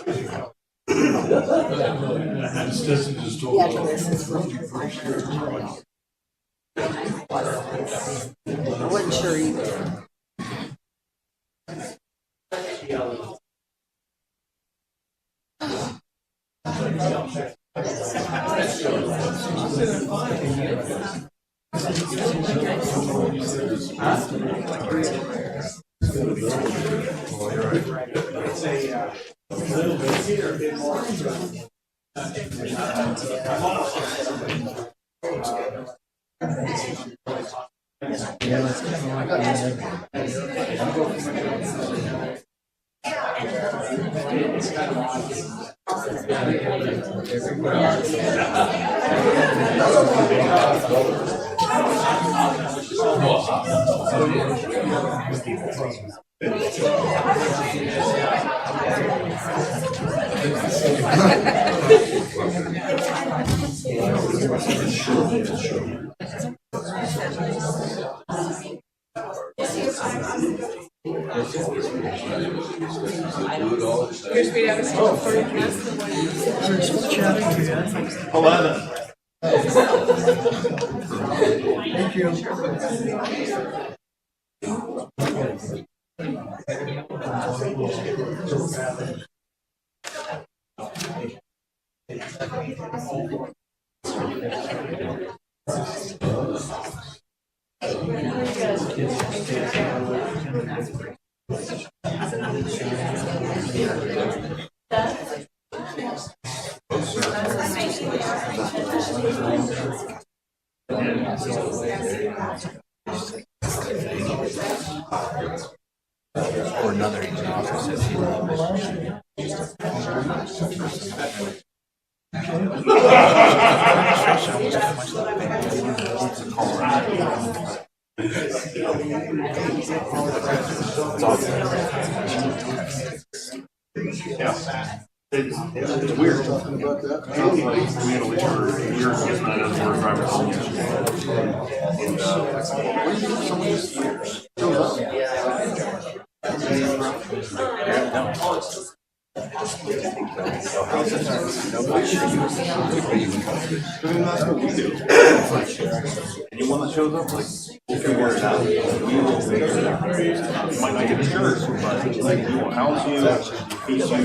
Yeah, Chris is from. I wasn't sure either. Here's me down to 11. Thank you. Or another example says he Yeah. It's weird. Sounds like we had a leader for years ago, not as a driver. And what do you do if someone just shows up? That's what we do. Anyone that shows up, like, we'll figure it out. We will figure it out. You might not get insurance, but like, we will house you, feed you. So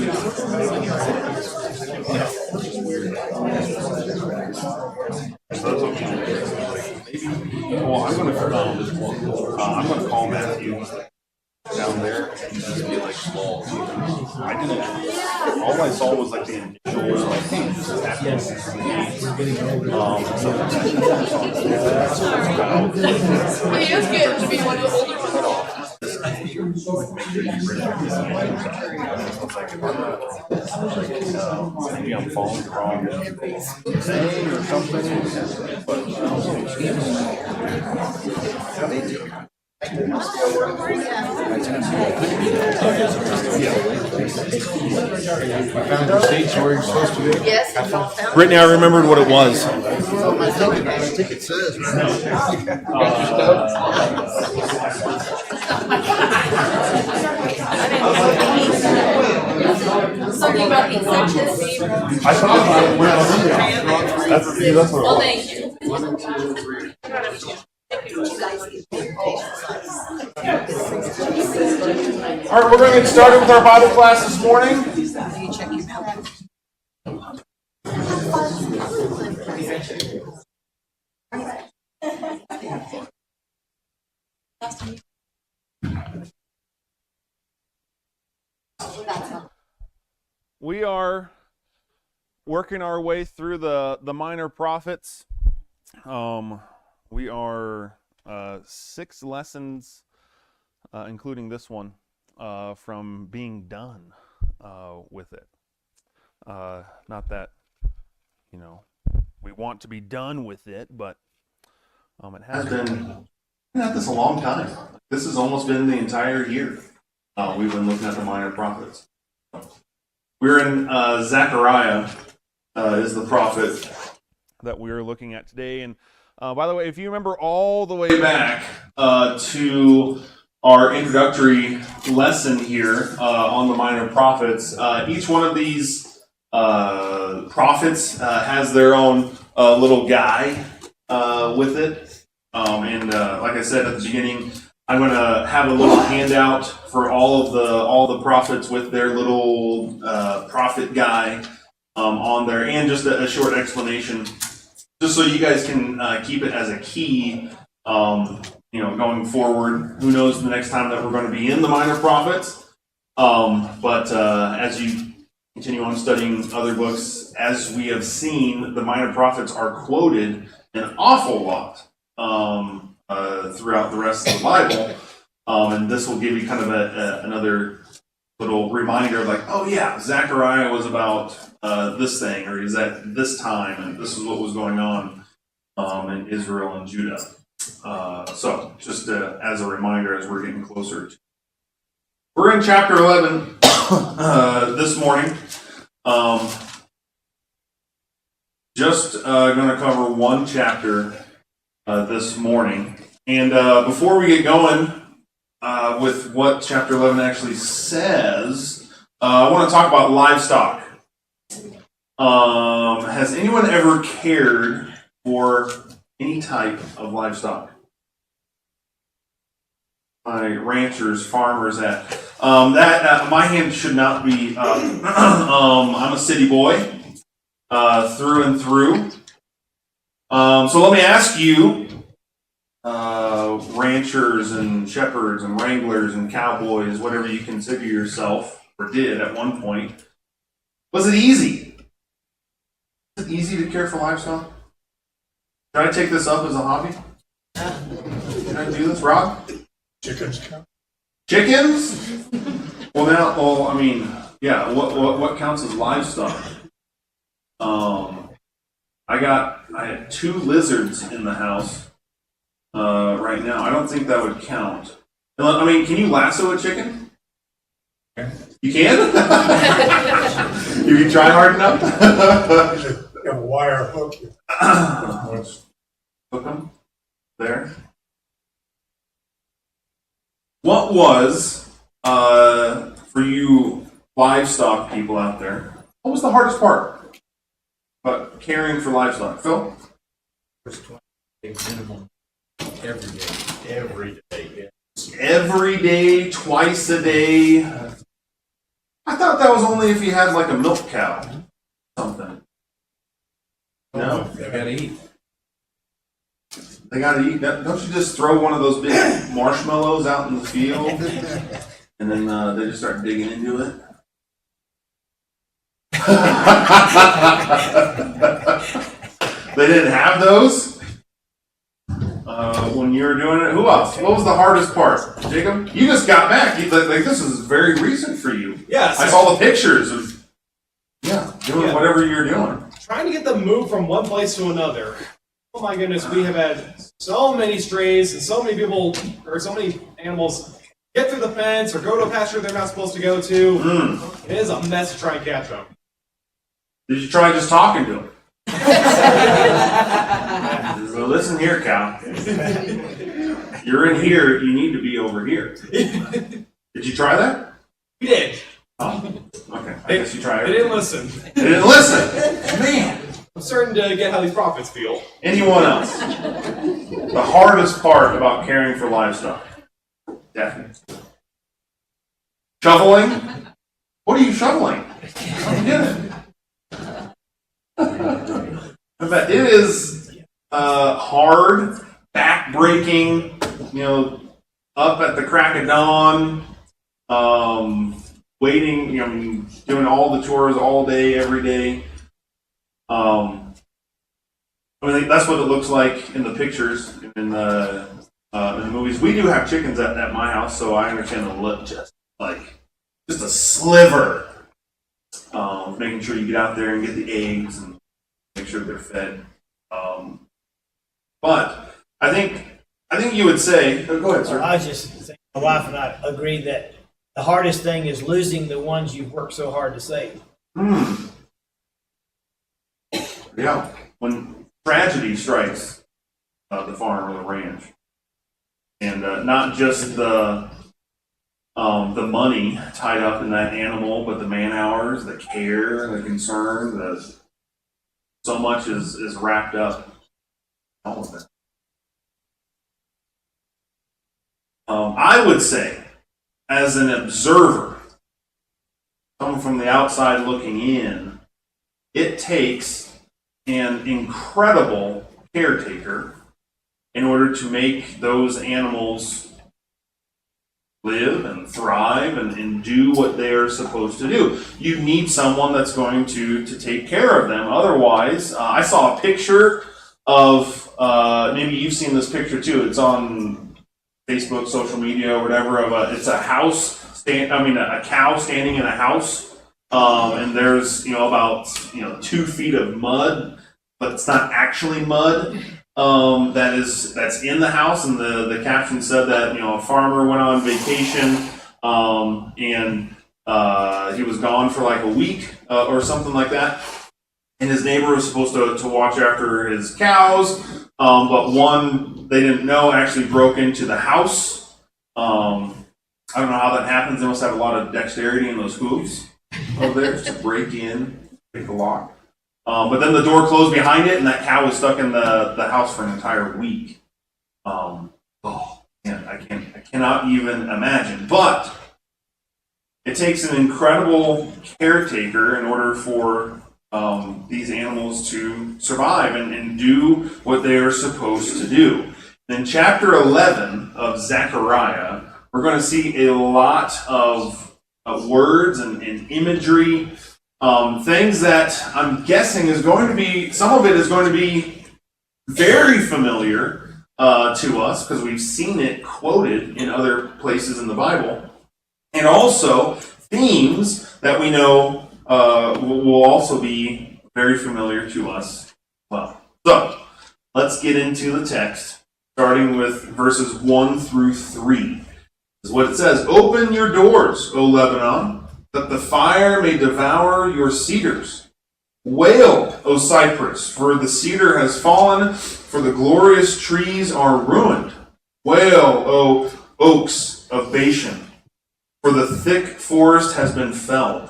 that's okay. Well, I'm gonna call Matthew down there and just be like small. I didn't. All I saw was like the initial, like, hey, this is happening. Stuff like that. Well, he is getting to be one of the older ones. Maybe I'm following the wrong thing or something, but found the seats where you're supposed to be. Yes, and y'all found. Brittany, I remembered what it was. I think it says Something about the incentives. I thought that's what it Well, was. thank you. 1, 2, 3. All right, we're going to get started with our Bible class this morning. We are working our way through the minor prophets. We are 6 lessons, including this one, from being done with it. Not that, we want to be done with it, but it has been at this a long time. This has almost been the entire year. We've been looking at the minor prophets. We're in Zechariah is the prophet that we are looking at today. And by the way, if you remember all the way back to our introductory lesson here on the minor prophets. Each one of these prophets has their own little guy with it. And like I said at the beginning, I'm going to have a little handout for all the prophets with their little prophet guy on there, and just a short explanation, just so you guys can keep it as a key. Going forward, who knows the next time that we're going to be in the minor prophets. But as you continue on studying other books, as we have seen, the minor prophets are quoted an awful lot throughout the rest of the Bible. And this will give you kind of another little reminder of like, oh yeah, Zechariah was about this thing, or is at this time, and this is what was going on in Israel and Judah. So just as a reminder, as we're getting closer we're in chapter 11 this morning. Just going to cover one chapter this morning, and before we get going with what chapter 11 actually says, I want to talk about livestock. Has anyone ever cared for any type of livestock? My ranchers, farmers at my hand should not be up. I'm a city boy through and through. So let me ask you, ranchers and shepherds and wranglers and cowboys, whatever you consider yourself or did at one point, was it easy? Was it easy to care for livestock? Should I take this up as a hobby? Can I do this, Rob? Chickens. Chickens? Well, I mean, yeah. What counts as livestock? I had 2 lizards in the house right now. I don't think that would count. I mean, can you lasso a chicken? You can? If you try hard enough? A wire hook. Hook them there. What was, for you livestock people out there, what was the hardest part about caring for livestock? Phil? First 20 days minimum. Every day. Yes. Every day, twice a day. I thought that was only if you had like a milk cow. Something. No? They gotta eat. They gotta eat. Don't you just throw one of those big marshmallows out in the field, and then they just start digging into it? They didn't have those when you were doing it. Who else? What was the hardest part? Jacob? You just got back. Like this is very recent for you. Yes. I saw the pictures of doing whatever you're doing. Trying to get them moved from one place to another. Oh my goodness, we have had so many strays and so many people, or so many animals get through the fence or go to a pasture they're not supposed to go to. It is a mess to try and catch them. Did you try just talking to them? So listen here, cow. You're in here, you need to be over here. Did you try that? We did. Oh, okay. I guess you tried. They didn't listen. They didn't listen. Man. I'm starting to get how these prophets feel. Anyone else? The hardest part about caring for livestock? Daphne. Shoveling? What are you shoveling? I don't get it. I bet it is hard, back-breaking, up at the crack of dawn, waiting, doing all the chores all day, every day. I think that's what it looks like in the pictures, in the movies. We do have chickens at my house, so I understand the look, just a sliver. Making sure you get out there and get the eggs and make sure they're fed. But I think you would say, go ahead, sir. I was just saying, my wife and I agree that the hardest thing is losing the ones you've worked so hard to save. Yeah, when tragedy strikes the farm or the ranch, And not just the money tied up in that animal, but the man hours, the care, the concern, so much is wrapped up in all of it. I would say, as an observer, someone from the outside looking in, it takes an incredible caretaker in order to make those animals live and thrive and do what they are supposed to do. You need someone that's going to take care of them. Otherwise, I saw a picture of, maybe you've seen this picture too, it's on Facebook, social media, or whatever, it's a a cow standing in a house, and there's, about, 2 feet of mud, but it's not actually mud. That's in the house, and the caption said that a farmer went on vacation, and he was gone for like a week or something like that, and his neighbor was supposed to watch after his cows, but one they didn't know actually broke into the house. I don't know how that happens. They must have a lot of dexterity in those hooves over there just to break in, break the lock. But then the door closed behind it, and that cow was stuck in the house for an entire week. I cannot even imagine. But it takes an incredible caretaker in order for these animals to survive and do what they are supposed to do. In chapter 11 of Zechariah, we're going to see a lot of words and imagery. Things that I'm guessing is going to be, some of it is going to be very familiar to us because we've seen it quoted in other places in the Bible, and also themes that we know will also be very familiar to us. Well, so let's get into the text, starting with verses 1 through 3. This is what it says: "Open your doors, O Lebanon, that the fire may devour your cedars. Wail, O cypress, for the cedar has fallen, for the glorious trees are ruined. Wail, O oaks of Bashan, for the thick forest has been felled.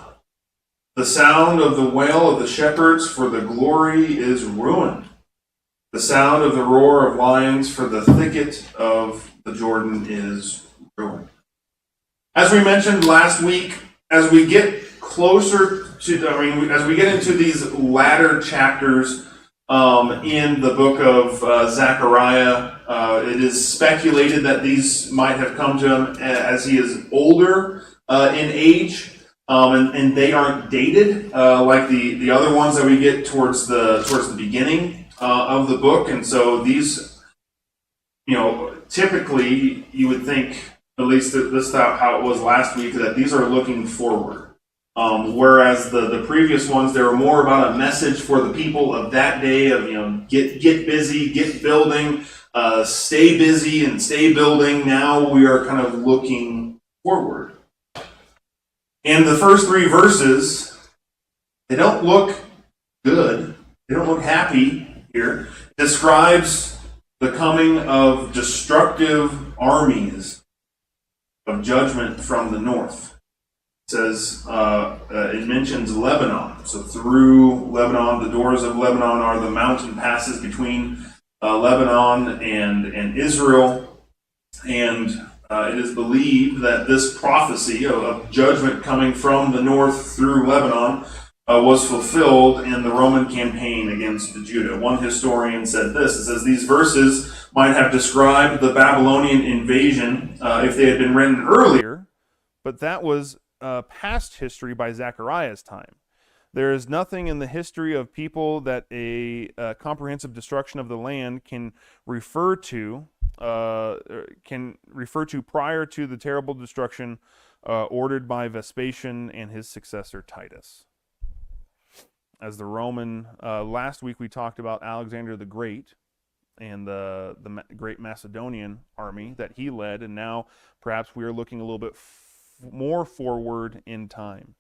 The sound of the wail of the shepherds, for the glory is ruined. The sound of the roar of lions, for the thicket of the Jordan is ruined." As we mentioned last week, as we get closer to, as we get into these latter chapters in the book of Zechariah, it is speculated that these might have come to him as he is older in age, and they aren't dated like the other ones that we get towards the beginning of the book. And so these, typically you would think, at least this is how it was last week, that these are looking forward. Whereas the previous ones, they were more about a message for the people of that day of, get busy, get building, stay busy and stay building. Now we are kind of looking forward. And the first 3 verses, they don't look good. They don't look happy here. It describes the coming of destructive armies of judgment from the north. It says, it mentions Lebanon. So through Lebanon, the doors of Lebanon are the mountain passes between Lebanon and Israel. And it is believed that this prophecy of judgment coming from the north through Lebanon was fulfilled in the Roman campaign against Judah. One historian said this: it says, "These verses might have described the Babylonian invasion if they had been written earlier, but that was past history by Zechariah's time. There is nothing in the history of people that a comprehensive destruction of the land can refer to prior to the terrible destruction ordered by Vespasian and his successor Titus." As the Roman, last week we talked about Alexander the Great and the great Macedonian army that he led, and now perhaps we are looking a little bit more forward in time.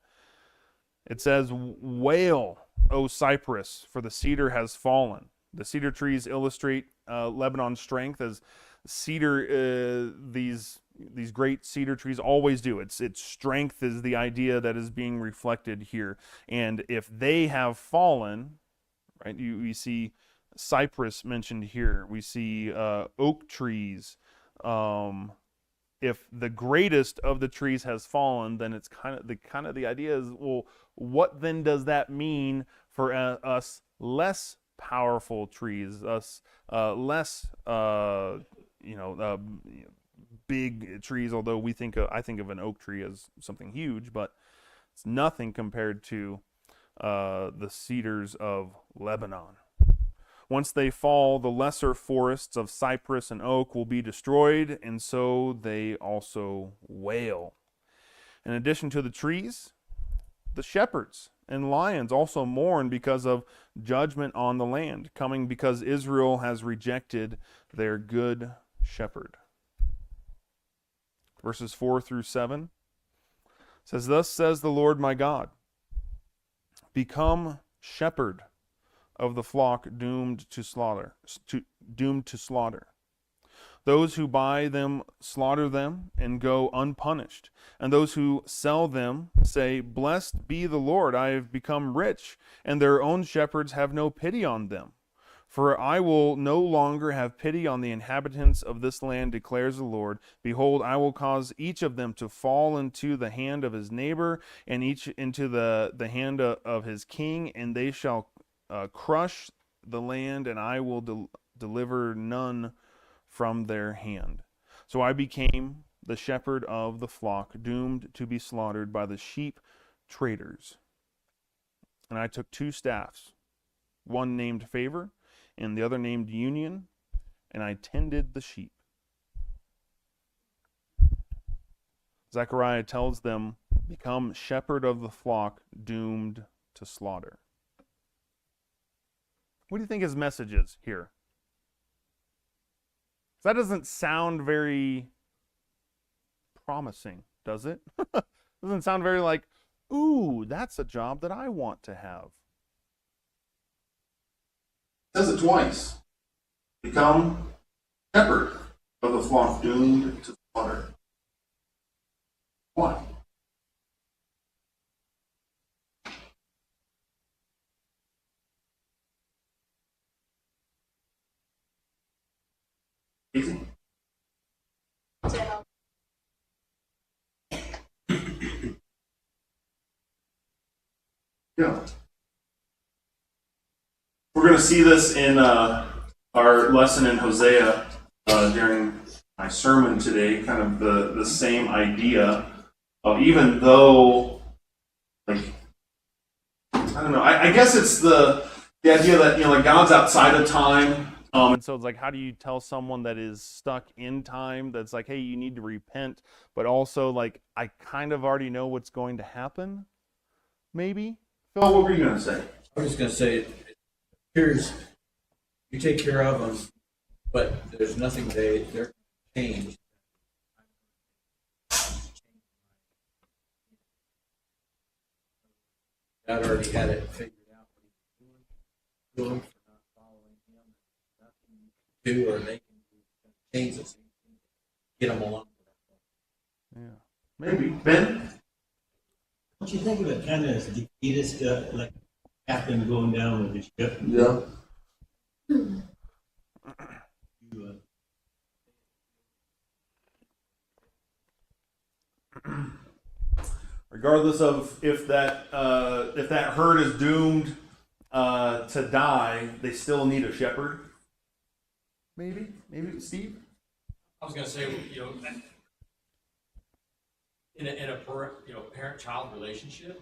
It says, "Wail, O cypress, for the cedar has fallen." The cedar trees illustrate Lebanon's strength as cedar, these great cedar trees always do. Its strength is the idea that is being reflected here. And if they have fallen, right, you see cypress mentioned here. We see oak trees. If the greatest of the trees has fallen, then it's kind of the idea is, well, what then does that mean for us less powerful trees, us less big trees? Although I think of an oak tree as something huge, but it's nothing compared to the cedars of Lebanon. Once they fall, the lesser forests of cypress and oak will be destroyed, and so they also wail. In addition to the trees, the shepherds and lions also mourn because of judgment on the land, coming because Israel has rejected their good shepherd. Verses 4 through 7 says, "Thus says the Lord my God, become shepherd of the flock doomed to slaughter. Those who buy them slaughter them and go unpunished. And those who sell them say, Blessed be the Lord, I have become rich, and their own shepherds have no pity on them. For I will no longer have pity on the inhabitants of this land, declares the Lord. Behold, I will cause each of them to fall into the hand of his neighbor, and each into the hand of his king, and they shall crush the land, and I will deliver none from their hand. So I became the shepherd of the flock, doomed to be slaughtered by the sheep traders. And I took 2 staffs, one named Favor, and the other named Union, and I tended the sheep." Zechariah tells them, become shepherd of the flock, doomed to slaughter. What do you think his message is here? That doesn't sound very promising, does it? Doesn't sound very like, ooh, that's a job that I want to have. It says it twice. Become shepherd of the flock doomed to slaughter. Why? Easy. Yeah. We're going to see this in our lesson in Hosea during my sermon today, kind of the same idea of, even though, like, I don't know, I guess it's the idea that, like, God's outside of time. And so it's like, how do you tell someone that is stuck in time that's like, hey, you need to repent, but also like, I kind of already know what's going to happen, maybe? Phil, what were you going to say? I was just going to say, it appears you take care of them, but there's nothing they're changed. God already had it figured out what he was doing for not following him. Nothing you can do or they can change this. Get them along. Yeah. Maybe. Ben? Don't you think of it kind of as defeatist, like captain going down with his ship? Yeah. Regardless of if that herd is doomed to die, they still need a shepherd. Maybe, Steve. I was going to say, in a parent-child relationship,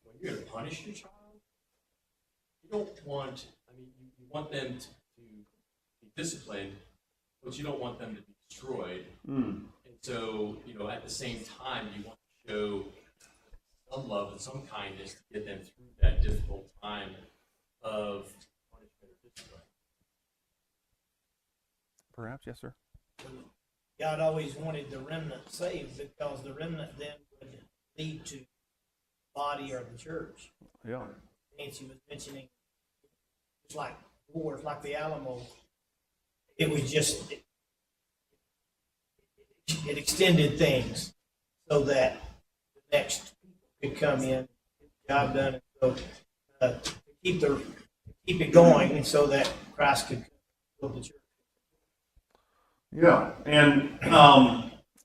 when you're going to punish your child, you don't want. I mean, you want them to be disciplined, but you don't want them to be destroyed. And so, at the same time, you want to show some love and some kindness to get them through that difficult time of punishment or discipline. Perhaps, yes, sir. God always wanted the remnant saved because the remnant then would lead to the body or the church. Yeah. Nancy was mentioning, it's like wars, like the Alamo. It was just it extended things so that the next people could come in, get the job done, and so to keep it going, and so that Christ could build the church. Yeah, and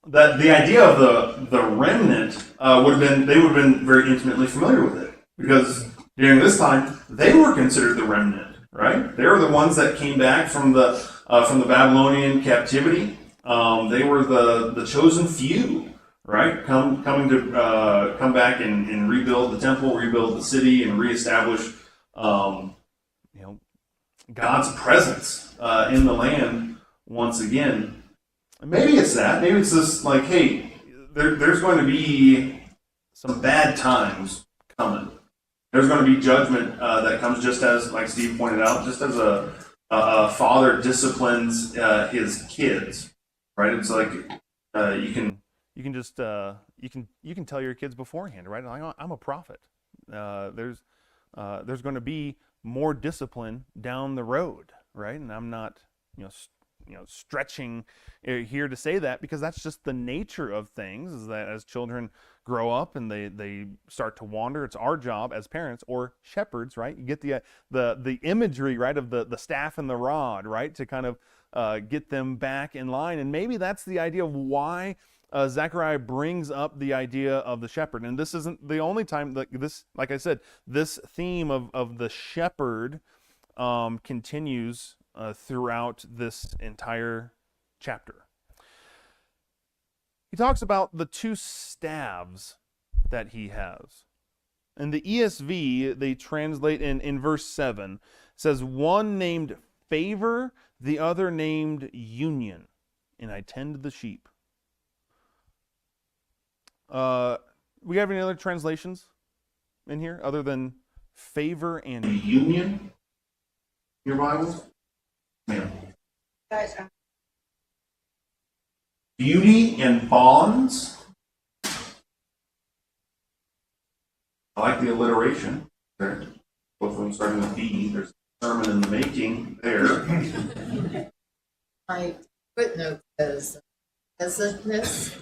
that the idea of the remnant would have been, they would have been very intimately familiar with it, because during this time they were considered the remnant, right? They were the ones that came back from the Babylonian captivity. They were the chosen few, right? Come back and rebuild the temple, rebuild the city, and reestablish God's presence in the land once again. Maybe it's that. Maybe it's this, like, hey, there's going to be some bad times coming. There's going to be judgment that comes, just as, like Steve pointed out, just as a father disciplines his kids, right? It's like you can tell your kids beforehand, right? Like, I'm a prophet. There's going to be more discipline down the road, right? And I'm not, stretching here to say that, because that's just the nature of things, is that as children grow up and they start to wander, it's our job as parents or shepherds, right? You get the imagery, right, of the staff and the rod, right, to kind of get them back in line. And maybe that's the idea of why Zechariah brings up the idea of the shepherd. And this isn't the only time that this, like I said, this theme of the shepherd continues throughout this entire chapter. He talks about the two staves that he has. In the ESV, they translate in verse 7, it says, one named favor, the other named union, and I tend the sheep. We have any other translations in here other than favor and union? Your Bible? Man. Beauty and bonds. I like the alliteration there. Both of them starting with B. There's a sermon in the making there. My footnote says pleasantness,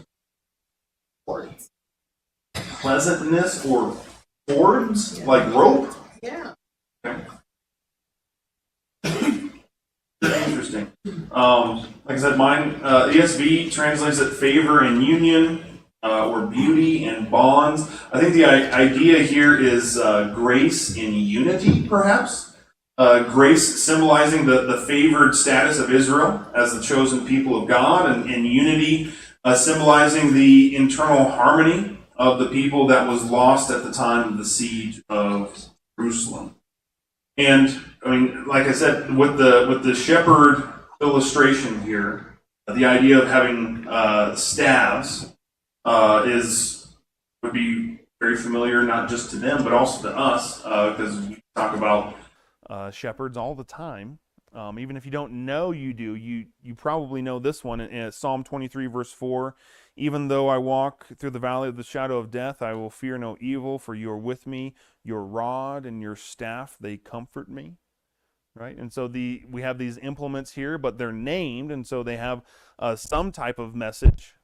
cords. Pleasantness or cords, like rope? Yeah. Okay. Interesting. Like I said, mine, ESV translates it favor and union, or beauty and bonds. I think the idea here is grace in unity, perhaps. Grace symbolizing the favored status of Israel as the chosen people of God, and unity symbolizing the internal harmony of the people that was lost at the time of the siege of Jerusalem. And I mean, like I said, with the shepherd illustration here, the idea of having staves would be very familiar, not just to them, but also to us, because we talk about shepherds all the time. Even if you don't know you do, you probably know this one in Psalm 23, verse 4. Even though I walk through the valley of the shadow of death, I will fear no evil, for you are with me. Your rod and your staff, they comfort me. Right? And so we have these implements here, but they're named, and so they have some type of message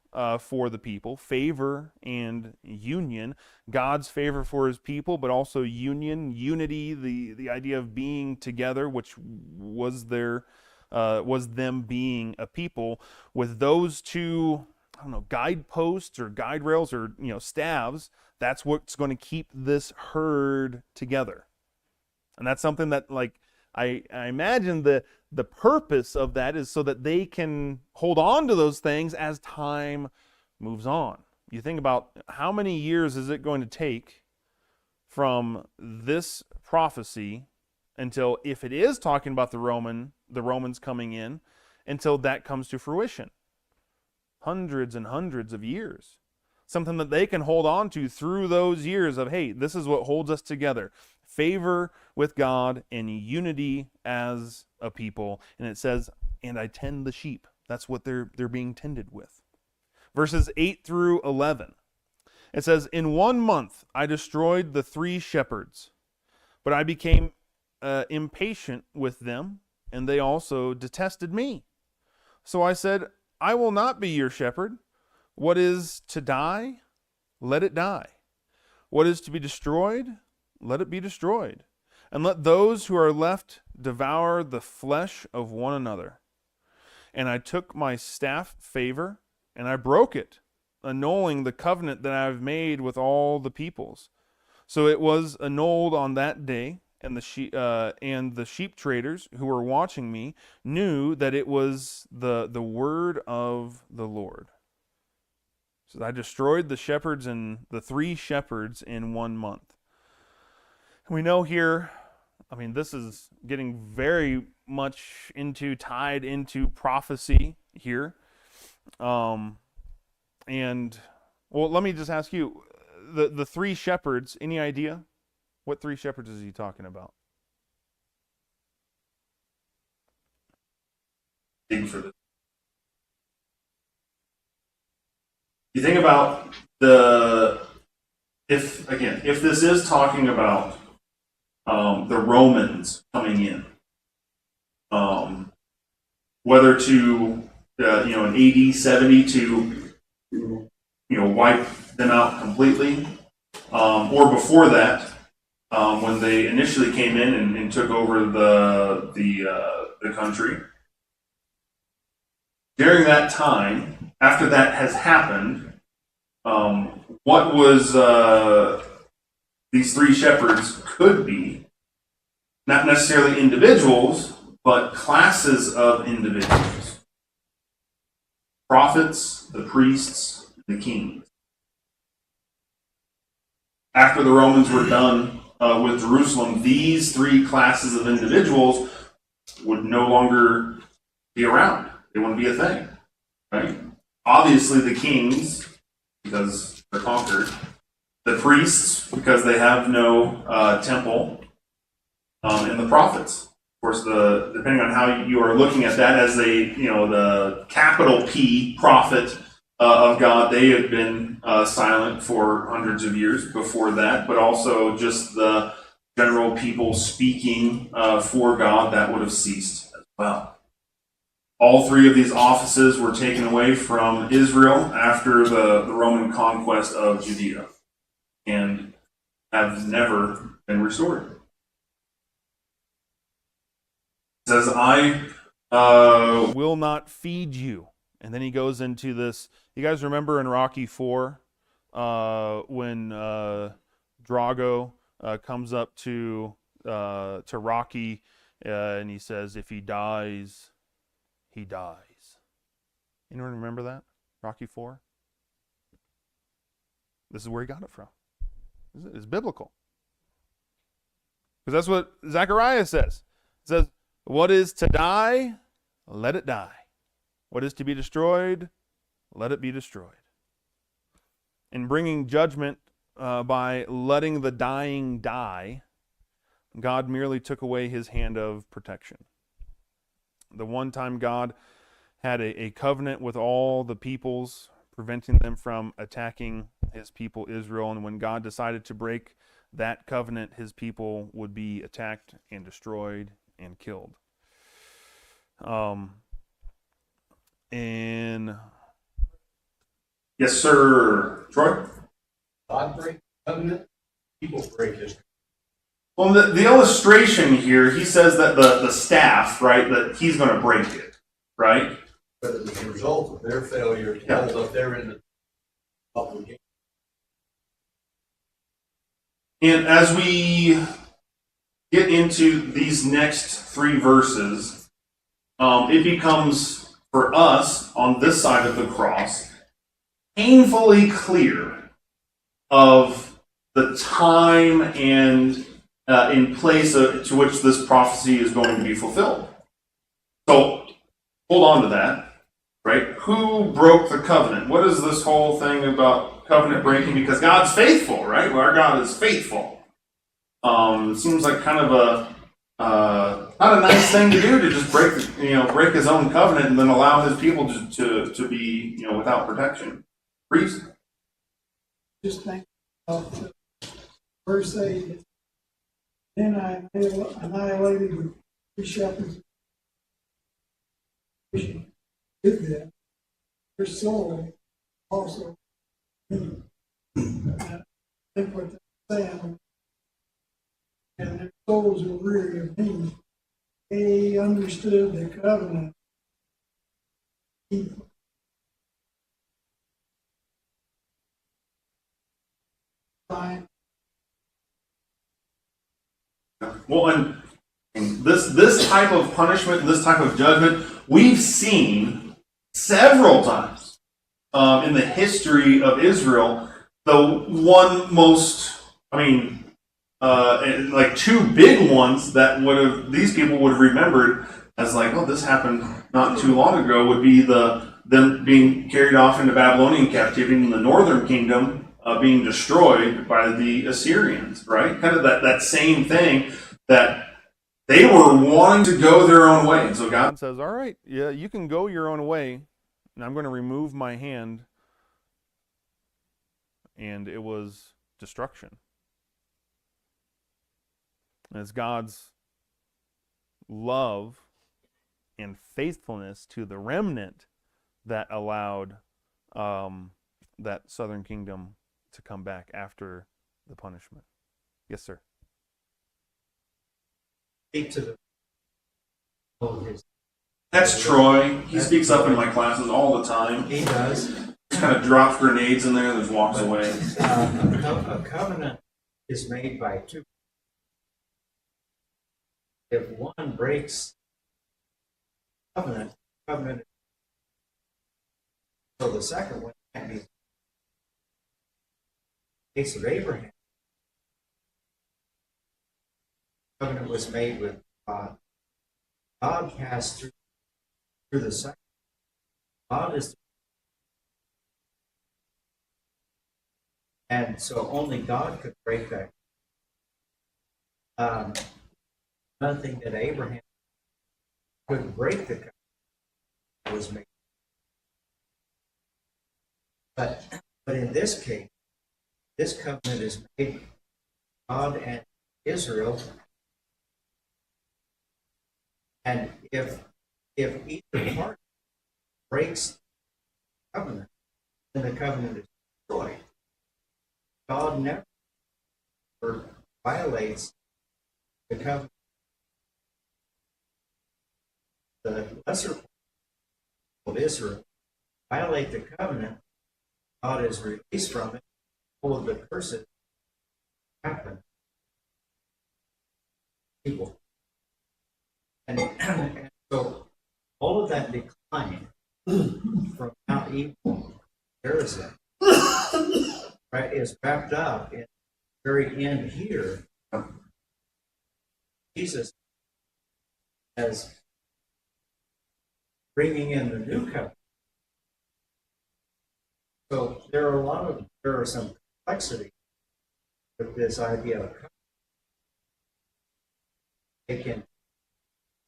for the people. Favor and union. God's favor for his people, but also union, unity, the idea of being together, which was them being a people. With those two, I don't know, guideposts or guide rails or staves, that's what's going to keep this herd together. And that's something that, like, I imagine the purpose of that is so that they can hold on to those things as time moves on. You think about how many years is it going to take from this prophecy until, if it is talking about the Romans coming in, until that comes to fruition. Hundreds and hundreds of years. Something that they can hold on to through those years of, hey, this is what holds us together. Favor with God and unity as a people. And it says, and I tend the sheep. That's what they're being tended with. Verses 8 through 11. It says, in 1 month I destroyed the 3 shepherds, but I became impatient with them, and they also detested me. So I said, I will not be your shepherd, What is to die? Let it die. What is to be destroyed? Let it be destroyed. And let those who are left devour the flesh of one another. And I took my staff favor, and I broke it, annulling the covenant that I have made with all the peoples. So it was annulled on that day, and the sheep traders who were watching me knew that it was the word of the Lord. So I destroyed the shepherds and the 3 shepherds in 1 month. And we know here, I mean, this is getting very much tied into prophecy here. And well, let me just ask you, the 3 shepherds, any idea what 3 shepherds is he talking about? Dig for this. You think about if this is talking about the Romans coming in, whether to in AD 70 to wipe them out completely, or before that, when they initially came in and took over the country. During that time, after that has happened, what was these 3 shepherds could be, not necessarily individuals, but classes of individuals. Prophets, the priests, the kings. After the Romans were done with Jerusalem, these 3 classes of individuals would no longer be around. They wouldn't be a thing, right? Obviously the kings, because they're conquered. The priests, because they have no temple. And the prophets. Of course, depending on how you are looking at that as the capital P prophet of God, they had been silent for hundreds of years before that, but also just the general people speaking for God, that would have ceased as well. All 3 of these offices were taken away from Israel after the Roman conquest of Judea and have never been restored. It says, I will not feed you. And then he goes into this. You guys remember in Rocky 4 when Drago comes up to Rocky and he says, if he dies, he dies. Anyone remember that? Rocky 4? This is where he got it from. It's biblical. Because that's what Zechariah says. It says, what is to die, let it die. What is to be destroyed, let it be destroyed. In bringing judgment by letting the dying die, God merely took away his hand of protection. The one time God had a covenant with all the peoples, preventing them from attacking his people Israel, and when God decided to break that covenant, his people would be attacked and destroyed and killed. And yes, sir, Troy. God break covenant, people break his. Well, the illustration here, he says that the staff, right, that he's going to break it, right? But as a result of their failure to hold up their end of the obligation. And as we get into these next 3 verses, it becomes, for us, on this side of the cross, painfully clear of the time and in place to which this prophecy is going to be fulfilled. So, hold on to that, right? Who broke the covenant? What is this whole thing about covenant breaking? Because God's faithful, right? Well, our God is faithful. It seems like kind of not a nice thing to do, to just break his own covenant and then allow his people to be, without protection. Priest? Just think of verse 8. Then I annihilated the 3 shepherds with them, their soul also. I think what they're saying, and their souls were weary of me. They understood the covenant. Fine. Well, and this type of punishment and this type of judgment we've seen several times in the history of Israel. The one most, like two big ones that these people would have remembered as like, oh, this happened not too long ago, would be them being carried off into Babylonian captivity and the northern kingdom being destroyed by the Assyrians, right? Kind of that same thing, that they were wanting to go their own way. And so God says, all right, yeah, you can go your own way, and I'm going to remove my hand. And it was destruction. And it's God's love and faithfulness to the remnant that allowed that southern kingdom to come back after the punishment. Yes, sir. That's Troy. He speaks up in my classes all the time. He does. Kind of drops grenades in there and just walks away. A covenant is made by two. If one breaks covenant, so the second one can't be. In the case of Abraham, covenant was made with God. God passed through the second. God is. And so only God could break that. Nothing that Abraham could break the covenant was made. But in this case, this covenant is made God and Israel. And if either party breaks the covenant, then the covenant is destroyed. God never violates the covenant. The lesser part of Israel violate the covenant, God is released from it. All of the curses happen. People. And so all of that decline from how evil Gerizim, right, is wrapped up in the very end here. Jesus as bringing in the new covenant. So there are some complexity with this idea of covenant. They can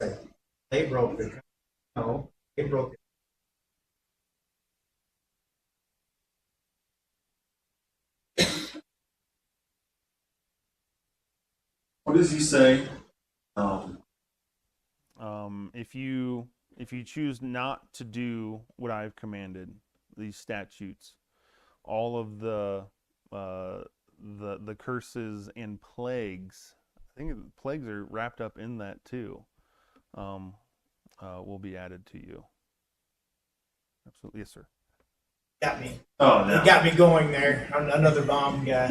say they broke the covenant. No, they broke it. What does he say? If you choose not to do what I've commanded, these statutes, all of the curses and plagues, I think plagues are wrapped up in that too, will be added to you. Absolutely, yes, sir. Got me. Oh, no. You got me going there. I'm another bomb guy.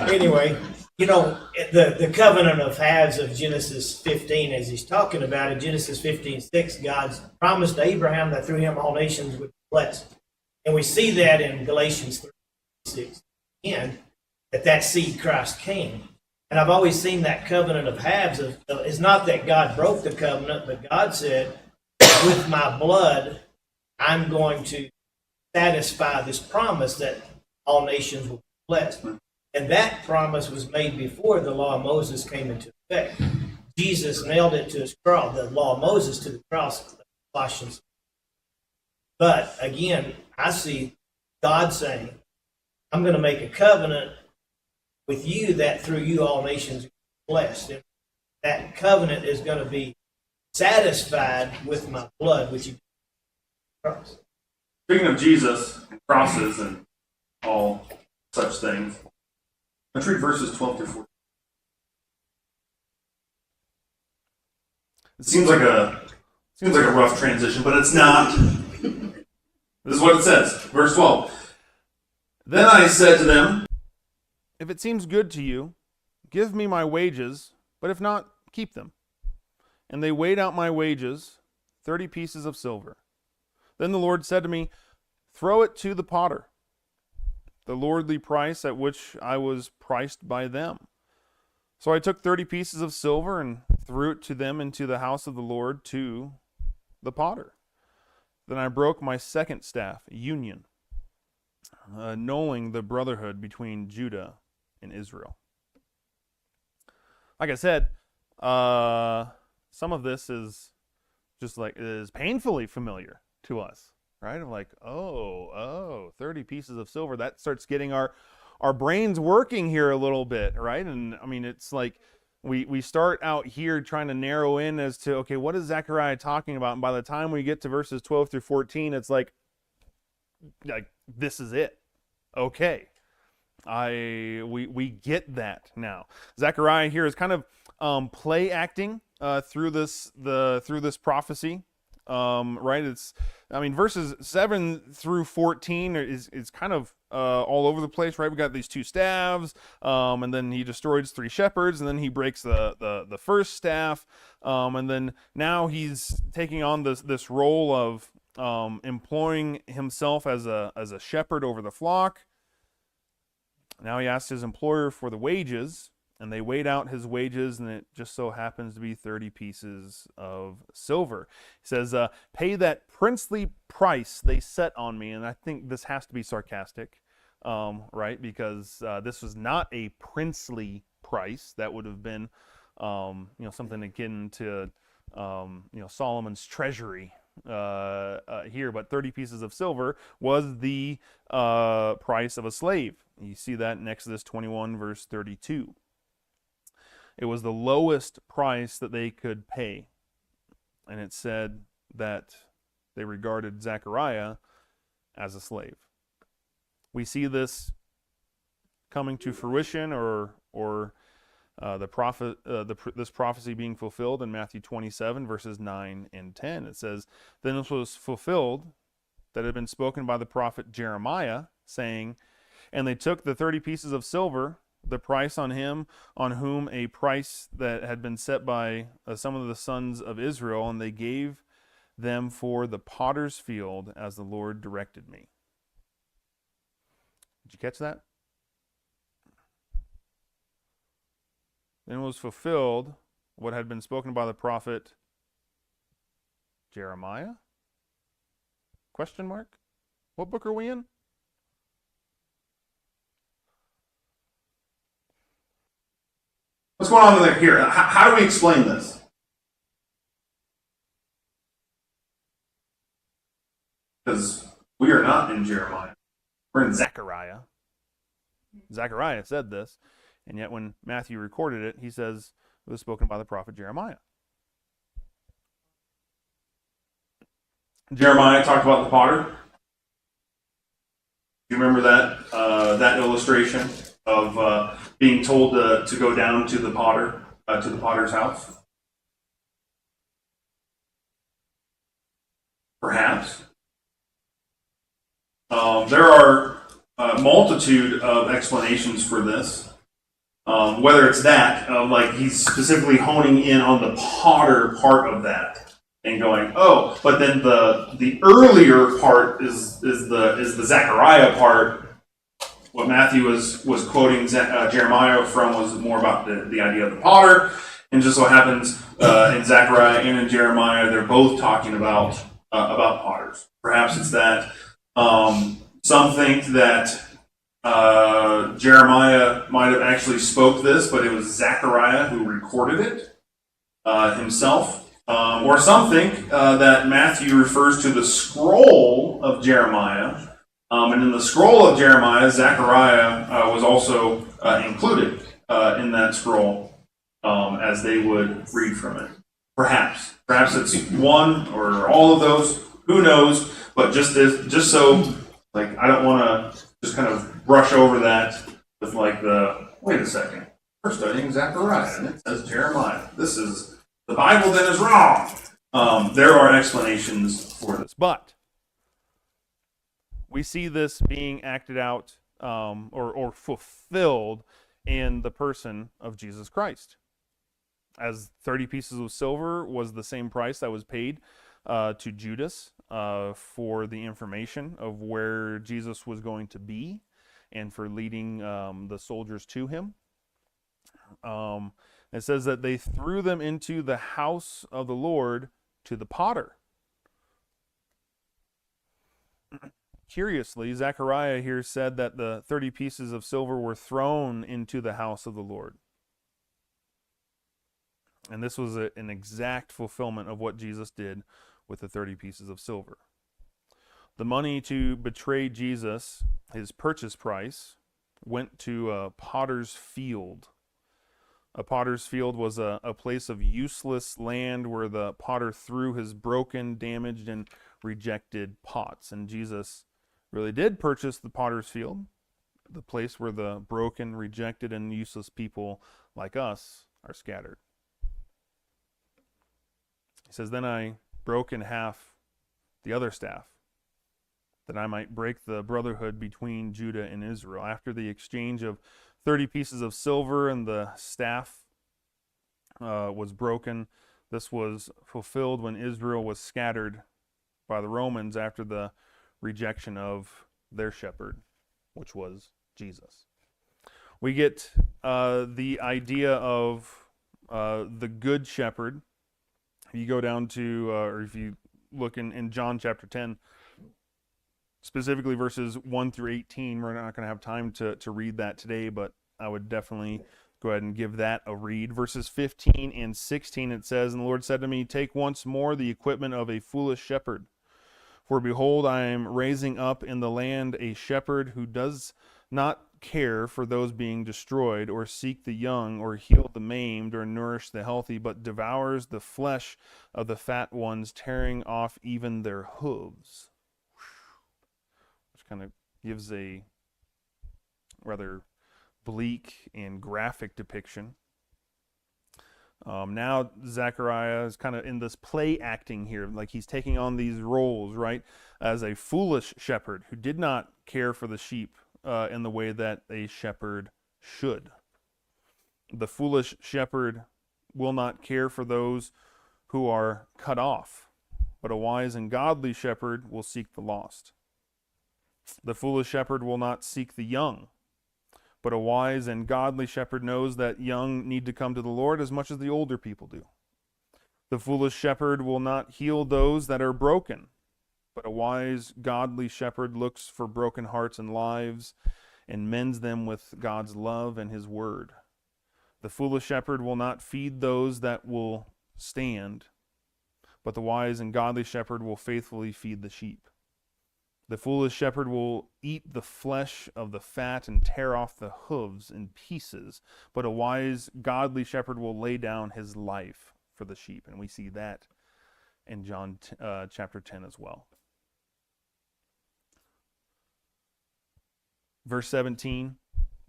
Anyway, you know, the covenant of halves of Genesis 15, as he's talking about in Genesis 15:6, God's promised to Abraham that through him all nations would be blessed. And we see that in Galatians 3:6, and that seed Christ came. And I've always seen that covenant of halves it's not that God broke the covenant, but God said, with my blood, I'm going to satisfy this promise that all nations will be blessed. And that promise was made before the law of Moses came into effect. Jesus nailed it to his cross, the law of Moses to the cross, Colossians. But again, I see God saying, I'm going to make a covenant with you that through you all nations will be blessed. And that covenant is going to be satisfied with my blood, which you cross. Speaking of Jesus, and crosses, and all such things, let's read verses 12 through 14. It seems like a rough transition, but it's not. This is what it says, verse 12. Then I said to them, If it seems good to you, give me my wages, but if not, keep them. And they weighed out my wages, 30 pieces of silver. Then the Lord said to me, Throw it to the potter, the lordly price at which I was priced by them. So I took 30 pieces of silver and threw it to them into the house of the Lord, to the potter. Then I broke my second staff, union, annulling the brotherhood between Judah and Israel. Like I said, some of this is just like, is painfully familiar to us, right? I'm like, 30 pieces of silver. That starts getting our brains working here a little bit, right? And I mean, it's like we start out here trying to narrow in as to, okay, what is Zechariah talking about? And by the time we get to verses 12 through 14, it's like this is it. Okay. We get that now. Zechariah here is kind of play acting through this prophecy, right? Verses 7 through 14 is kind of all over the place, right? We got these two staves, and then he destroys 3 shepherds, and then he breaks the first staff, and then now he's taking on this role of employing himself as a shepherd over the flock. Now he asks his employer for the wages, and they weighed out his wages, and it just so happens to be 30 pieces of silver. He says, pay that princely price they set on me. And I think this has to be sarcastic, right? Because this was not a princely price. That would have been something akin to Solomon's treasury here. But 30 pieces of silver was the price of a slave. You see that in Exodus 21, verse 32. It was the lowest price that they could pay. And it said that they regarded Zechariah as a slave. We see this coming to fruition, or this prophecy being fulfilled in Matthew 27, verses 9 and 10. It says, Then it was fulfilled that had been spoken by the prophet Jeremiah, saying, And they took the 30 pieces of silver, the price on him, on whom a price that had been set by some of the sons of Israel, and they gave them for the potter's field, as the Lord directed me. Did you catch that? Then it was fulfilled what had been spoken by the prophet Jeremiah? Question mark? What book are we in? What's going on here? How do we explain this? Because we are not in Jeremiah. We're in Zechariah. Zechariah said this, and yet when Matthew recorded it, he says it was spoken by the prophet Jeremiah. Jeremiah talked about the potter. Do you remember that illustration of being told to go down to the potter, to the potter's house? Perhaps. There are a multitude of explanations for this. Whether it's that, like he's specifically honing in on the potter part of that, and going, oh, but then the earlier part is the Zechariah part. What Matthew was quoting Jeremiah from was more about the idea of the potter, and just so happens in Zechariah and in Jeremiah they're both talking about potters. Perhaps it's that. Some think that Jeremiah might have actually spoke this, but it was Zechariah who recorded it himself. Or some think that Matthew refers to the scroll of Jeremiah. And in the scroll of Jeremiah, Zechariah was also included in that scroll as they would read from it. Perhaps it's one or all of those. Who knows? But just so, like, I don't want to just kind of brush over that with like wait a second. We're studying Zechariah and it says Jeremiah. The Bible then is wrong. There are explanations for this. But we see this being acted out or fulfilled in the person of Jesus Christ. As 30 pieces of silver was the same price that was paid to Judas for the information of where Jesus was going to be and for leading the soldiers to him. It says that they threw them into the house of the Lord to the potter. Curiously, Zechariah here said that the 30 pieces of silver were thrown into the house of the Lord. And this was an exact fulfillment of what Jesus did with the 30 pieces of silver. The money to betray Jesus, his purchase price, went to a potter's field. A potter's field was a place of useless land where the potter threw his broken, damaged, and rejected pots. And Jesus really did purchase the potter's field, the place where the broken, rejected, and useless people like us are scattered. He says, "Then I broke in half the other staff, that I might break the brotherhood between Judah and Israel." After the exchange of 30 pieces of silver and the staff was broken, this was fulfilled when Israel was scattered by the Romans after the rejection of their shepherd, which was Jesus. We get the idea of the good shepherd. If you go down to, or if you look in John chapter 10, specifically verses 1 through 18, we're not going to have time to read that today, but I would definitely go ahead and give that a read. Verses 15 and 16, it says, "And the Lord said to me, take once more the equipment of a foolish shepherd. For behold, I am raising up in the land a shepherd who does not care for those being destroyed, or seek the young, or heal the maimed, or nourish the healthy, but devours the flesh of the fat ones, tearing off even their hooves." Which kind of gives a rather bleak and graphic depiction. Now Zechariah is kind of in this play acting here, like he's taking on these roles, right, as a foolish shepherd who did not care for the sheep in the way that a shepherd should. The foolish shepherd will not care for those who are cut off, but a wise and godly shepherd will seek the lost. The foolish shepherd will not seek the young, but a wise and godly shepherd knows that young need to come to the Lord as much as the older people do. The foolish shepherd will not heal those that are broken, but a wise, godly shepherd looks for broken hearts and lives and mends them with God's love and his word. The foolish shepherd will not feed those that will stand, but the wise and godly shepherd will faithfully feed the sheep. The foolish shepherd will eat the flesh of the fat and tear off the hooves in pieces, but a wise, godly shepherd will lay down his life for the sheep. And we see that in John chapter 10 as well. Verse 17,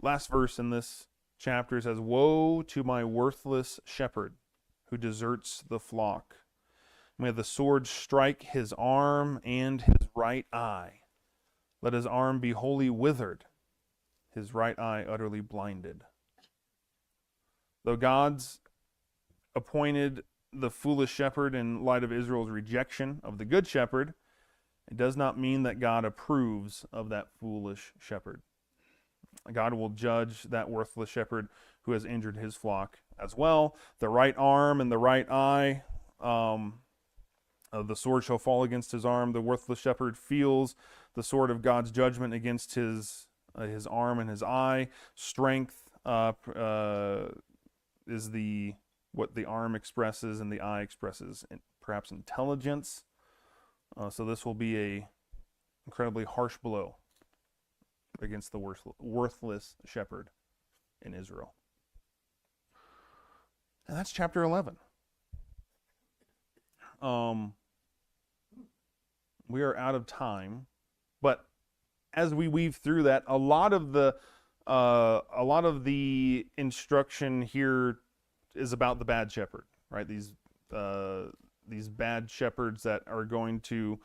last verse in this chapter says, "Woe to my worthless shepherd who deserts the flock. May the sword strike his arm and his right eye. Let his arm be wholly withered, his right eye utterly blinded." Though God's appointed the foolish shepherd in light of Israel's rejection of the good shepherd, it does not mean that God approves of that foolish shepherd. God will judge that worthless shepherd who has injured his flock as well. The right arm and the right eye, the sword shall fall against his arm. The worthless shepherd feels the sword of God's judgment against his arm and his eye. Strength is what the arm expresses, and the eye expresses perhaps intelligence. So this will be a incredibly harsh blow against the worthless shepherd in Israel. And that's chapter 11. we are out of time. But as we weave through that, a lot of the instruction here is about the bad shepherd, right? These bad shepherds that are going to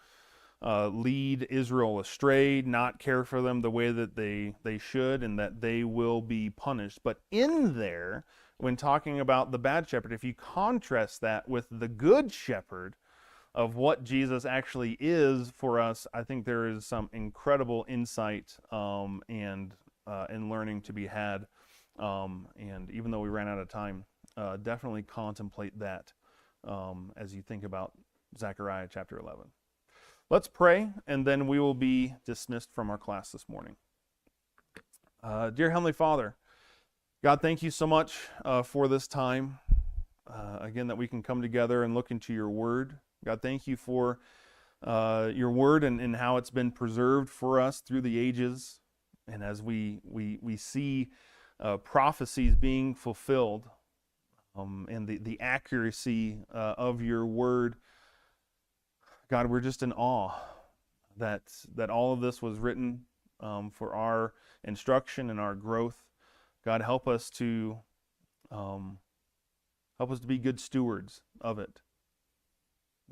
lead Israel astray, not care for them the way that they should, and that they will be punished. But in there, when talking about the bad shepherd, if you contrast that with the good shepherd of what Jesus actually is for us, I think there is some incredible insight and learning to be had. And even though we ran out of time, definitely contemplate that as you think about Zechariah chapter 11. Let's pray, and then we will be dismissed from our class this morning. Dear Heavenly Father, God, thank you so much for this time, again, that we can come together and look into your word. God, thank you for your word and how it's been preserved for us through the ages. And as we see prophecies being fulfilled, and the accuracy of your word, God, we're just in awe that all of this was written for our instruction and our growth. God, help us to be good stewards of it.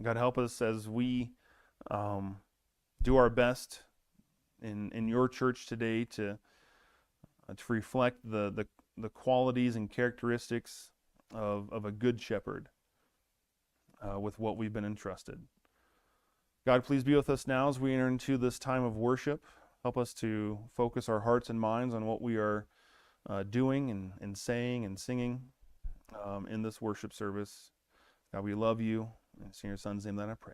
God, help us as we do our best in your church today to reflect the qualities and characteristics of a good shepherd with what we've been entrusted. God, please be with us now as we enter into this time of worship. Help us to focus our hearts and minds on what we are doing and saying and singing in this worship service. God, we love you. And it's in your Son's name that I pray.